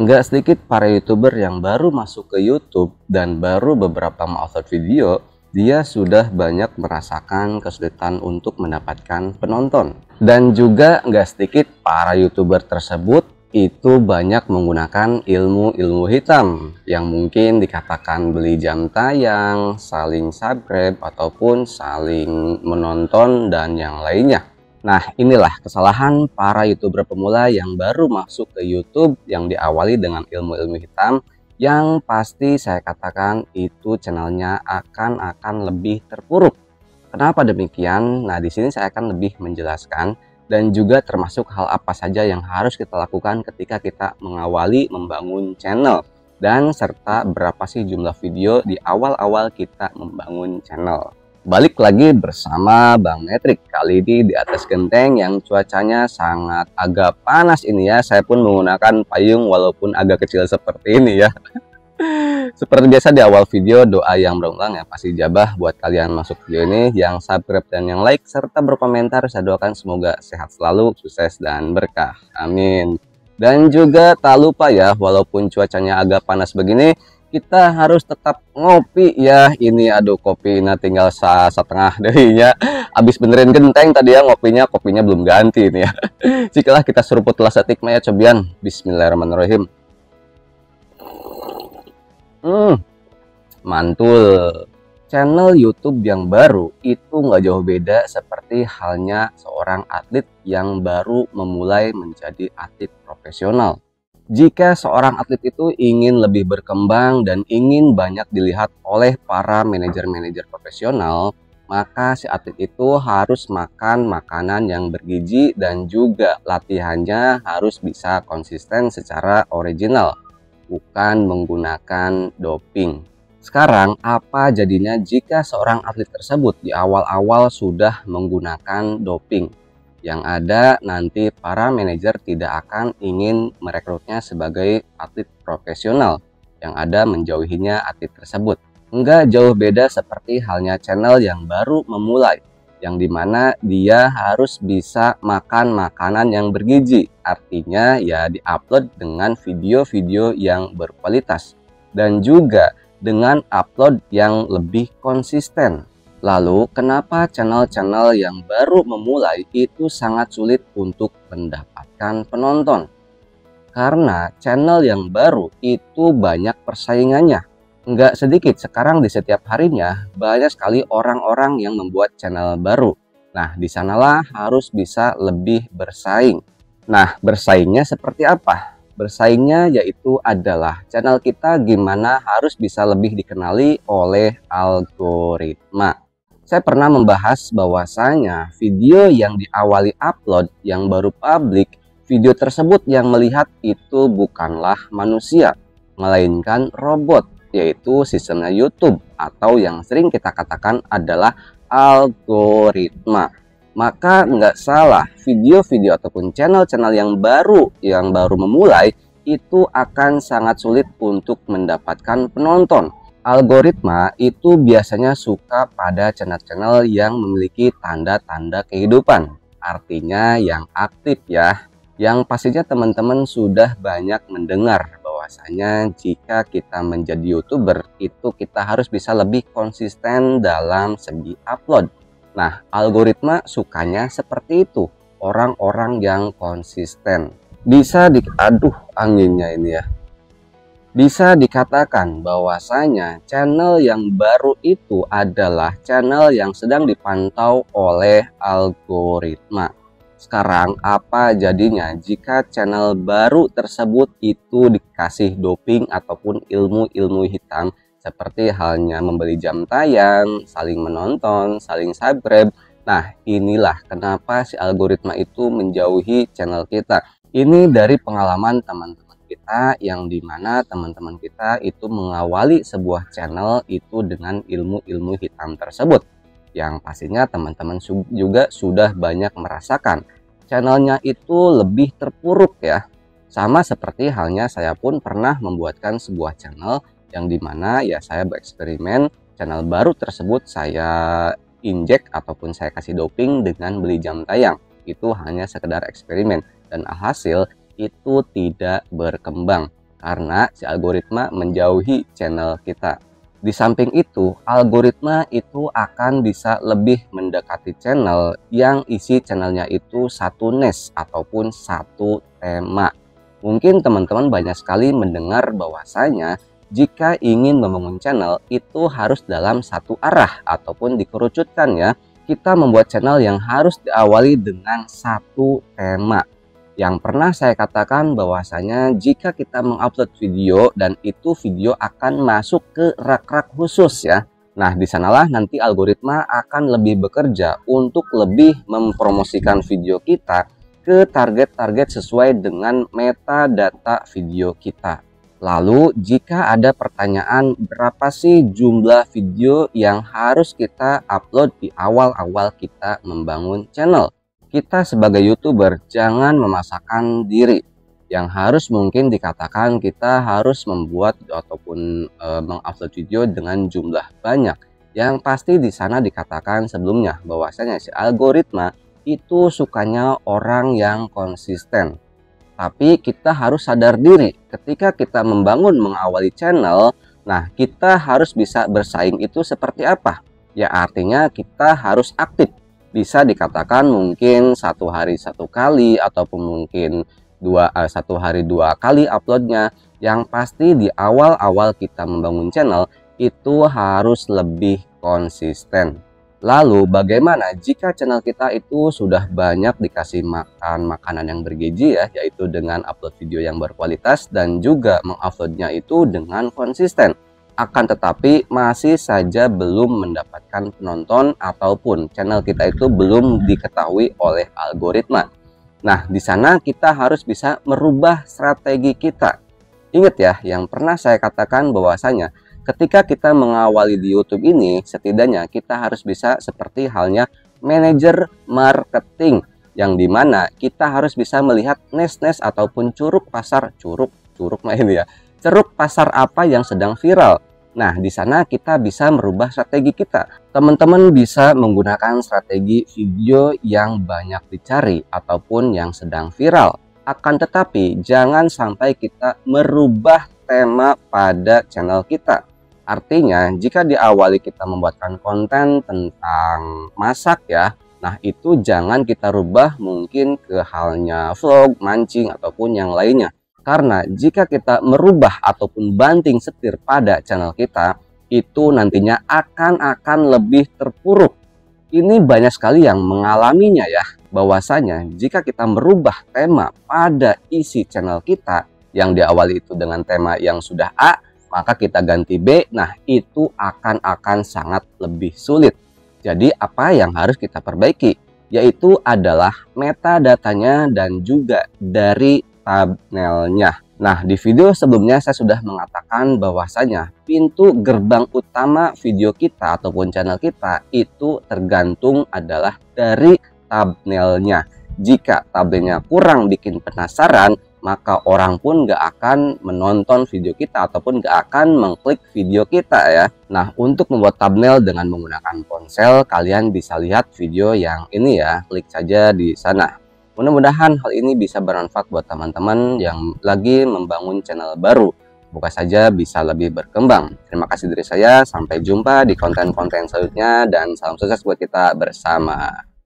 Nggak sedikit para YouTuber yang baru masuk ke YouTube dan baru beberapa mengupload video, dia sudah banyak merasakan kesulitan untuk mendapatkan penonton. Dan juga nggak sedikit para YouTuber tersebut itu banyak menggunakan ilmu-ilmu hitam yang mungkin dikatakan beli jam tayang, saling subscribe, ataupun saling menonton dan yang lainnya. Nah, inilah kesalahan para YouTuber pemula yang baru masuk ke YouTube yang diawali dengan ilmu-ilmu hitam yang pasti saya katakan itu channelnya akan lebih terpuruk. Kenapa demikian? Nah, di sini saya akan lebih menjelaskan dan juga termasuk hal apa saja yang harus kita lakukan ketika kita mengawali membangun channel dan serta berapa sih jumlah video di awal-awal kita membangun channel. Balik lagi bersama Bang Metrik, kali ini di atas genteng yang cuacanya sangat agak panas ini ya. Saya pun menggunakan payung walaupun agak kecil seperti ini ya. Seperti biasa di awal video, doa yang berulang yang pasti jabah buat kalian masuk video ini, yang subscribe dan yang like serta berkomentar. Saya doakan semoga sehat selalu, sukses dan berkah, amin. Dan juga tak lupa ya, walaupun cuacanya agak panas begini, kita harus tetap ngopi ya. Ini aduh, kopinya tinggal setengah darinya. Habis benerin genteng tadi ya, kopinya belum ganti nih ya. Jikalah kita seruput lah setik maya cobian. Bismillahirrahmanirrahim. Mantul. Channel YouTube yang baru itu nggak jauh beda seperti halnya seorang atlet yang baru memulai menjadi atlet profesional. Jika seorang atlet itu ingin lebih berkembang dan ingin banyak dilihat oleh para manajer-manajer profesional, maka si atlet itu harus makan makanan yang bergizi dan juga latihannya harus bisa konsisten secara original, bukan menggunakan doping. Sekarang, apa jadinya jika seorang atlet tersebut di awal-awal sudah menggunakan doping? Yang ada nanti para manajer tidak akan ingin merekrutnya sebagai atlet profesional, yang ada menjauhinya atlet tersebut. Enggak jauh beda seperti halnya channel yang baru memulai, yang dimana dia harus bisa makan makanan yang bergizi, artinya ya diupload dengan video-video yang berkualitas dan juga dengan upload yang lebih konsisten. Lalu, kenapa channel-channel yang baru memulai itu sangat sulit untuk mendapatkan penonton? Karena channel yang baru itu banyak persaingannya. Nggak sedikit, sekarang di setiap harinya banyak sekali orang-orang yang membuat channel baru. Nah, di sanalah harus bisa lebih bersaing. Nah, bersaingnya seperti apa? Bersaingnya yaitu adalah channel kita gimana harus bisa lebih dikenali oleh algoritma. Saya pernah membahas bahwasanya video yang diawali upload yang baru publik, video tersebut yang melihat itu bukanlah manusia, melainkan robot, yaitu sistemnya YouTube atau yang sering kita katakan adalah algoritma. Maka nggak salah, video-video ataupun channel-channel yang baru memulai itu akan sangat sulit untuk mendapatkan penonton. Algoritma itu biasanya suka pada channel-channel yang memiliki tanda-tanda kehidupan, artinya yang aktif ya, yang pastinya teman-teman sudah banyak mendengar bahwasanya jika kita menjadi YouTuber itu kita harus bisa lebih konsisten dalam segi upload. Nah, algoritma sukanya seperti itu, orang-orang yang konsisten. Aduh, anginnya ini ya. Bisa dikatakan bahwasanya channel yang baru itu adalah channel yang sedang dipantau oleh algoritma. Sekarang apa jadinya jika channel baru tersebut itu dikasih doping ataupun ilmu-ilmu hitam seperti halnya membeli jam tayang, saling menonton, saling subscribe. Nah, inilah kenapa si algoritma itu menjauhi channel kita. Ini dari pengalaman teman-teman kita yang dimana teman-teman kita itu mengawali sebuah channel itu dengan ilmu-ilmu hitam tersebut, yang pastinya teman-teman juga sudah banyak merasakan channelnya itu lebih terpuruk ya. Sama seperti halnya saya pun pernah membuatkan sebuah channel yang dimana ya saya bereksperimen, channel baru tersebut saya injek ataupun saya kasih doping dengan beli jam tayang. Itu hanya sekedar eksperimen dan alhasil itu tidak berkembang. karena si algoritma menjauhi channel kita. Di samping itu, algoritma itu akan bisa lebih mendekati channel yang isi channelnya itu satu niche ataupun satu tema. Mungkin teman-teman banyak sekali mendengar bahwasanya jika ingin membangun channel itu harus dalam satu arah ataupun dikerucutkan ya. Kita membuat channel yang harus diawali dengan satu tema. Yang pernah saya katakan bahwasanya jika kita mengupload video dan itu video akan masuk ke rak-rak khusus ya. Nah, di sanalah nanti algoritma akan lebih bekerja untuk lebih mempromosikan video kita ke target-target sesuai dengan metadata video kita. Lalu, jika ada pertanyaan berapa sih jumlah video yang harus kita upload di awal-awal kita membangun channel? Kita sebagai YouTuber jangan memaksakan diri. Yang harus mungkin dikatakan kita harus membuat ataupun mengupload video dengan jumlah banyak. Yang pasti di sana dikatakan sebelumnya bahwasanya si algoritma itu sukanya orang yang konsisten. Tapi kita harus sadar diri ketika kita mengawali channel, nah kita harus bisa bersaing itu seperti apa? Ya artinya kita harus aktif. Bisa dikatakan mungkin satu hari satu kali ataupun mungkin satu hari dua kali uploadnya. Yang pasti di awal-awal kita membangun channel itu harus lebih konsisten. Lalu bagaimana jika channel kita itu sudah banyak dikasih makan makanan yang bergizi ya, yaitu dengan upload video yang berkualitas dan juga menguploadnya itu dengan konsisten. Akan tetapi masih saja belum mendapatkan penonton ataupun channel kita itu belum diketahui oleh algoritma. Nah, di sana kita harus bisa merubah strategi kita. Ingat ya, yang pernah saya katakan bahwasanya ketika kita mengawali di YouTube ini, setidaknya kita harus bisa seperti halnya manajer marketing, yang dimana kita harus bisa melihat niche ataupun ceruk pasar apa yang sedang viral. Nah, di sana kita bisa merubah strategi kita. Teman-teman bisa menggunakan strategi video yang banyak dicari ataupun yang sedang viral. Akan tetapi, jangan sampai kita merubah tema pada channel kita. Artinya, jika diawali kita membuatkan konten tentang masak ya, nah itu jangan kita rubah mungkin ke halnya vlog, mancing, ataupun yang lainnya. Karena jika kita merubah ataupun banting setir pada channel kita, itu nantinya akan lebih terpuruk. Ini banyak sekali yang mengalaminya ya, bahwasanya jika kita merubah tema pada isi channel kita, yang diawali itu dengan tema yang sudah A, maka kita ganti B, nah itu akan sangat lebih sulit. Jadi apa yang harus kita perbaiki? Yaitu adalah metadatanya dan juga dari thumbnailnya. Nah, di video sebelumnya saya sudah mengatakan bahwasanya pintu gerbang utama video kita ataupun channel kita itu tergantung adalah dari thumbnailnya. Jika thumbnailnya kurang bikin penasaran, maka orang pun gak akan menonton video kita ataupun gak akan mengklik video kita ya. Nah, untuk membuat thumbnail dengan menggunakan ponsel, kalian bisa lihat video yang ini ya, klik saja di sana. Mudah-mudahan hal ini bisa bermanfaat buat teman-teman yang lagi membangun channel baru. Semoga saja bisa lebih berkembang. Terima kasih dari saya, sampai jumpa di konten-konten selanjutnya dan salam sukses buat kita bersama.